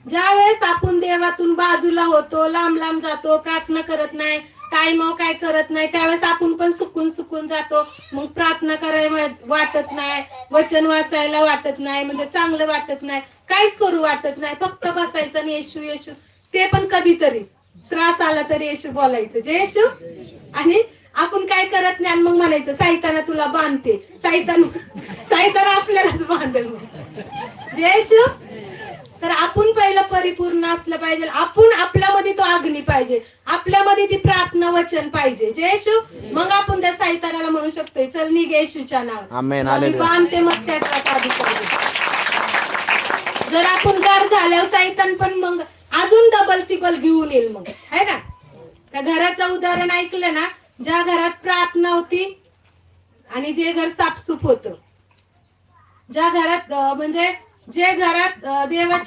ज्या वेळेस आपण देवातून बाजूला होतो, लांब लांब जातो, प्रार्थना करत नाही, टाइम काय करत नाही, त्यावेळेस आपण पण सुकून जातो. मग प्रार्थना करायला वाटत नाही, वचन वाचायला वाटत नाही, म्हणजे चांगलं वाटत नाही, काहीच करू वाटत नाही, फक्त बसायचं आणि येशू येशू. ते पण कधीतरी त्रास आला तरी येशू बोलायचं, जे येशू. आणि आपण काय करत नाही आणि मग म्हणायचं सायताना तुला बांधते, सायतान आपल्यालाच बांधेल. जे येशू. तर आपण पहिलं परिपूर्ण असलं पाहिजे, आपण आपल्यामध्ये तो अग्नी पाहिजे, आपल्यामध्ये ती प्रार्थना वचन पाहिजे, जे येशू. मग आपण त्या सायतानाला म्हणू शकतोय चल निघ येशूच्या नावात, मी बांधते मग त्याचा जर आपण गार झाल्यावर सायतान पण मग अजून डबल टिबल घेऊन येईल. मग है ना. त्या घराचं उदाहरण ऐकलं ना, ज्या घरात प्रार्थना होती आणि जे घर साफसूफ होतं, ज्या घरात म्हणजे जे घरात देवाची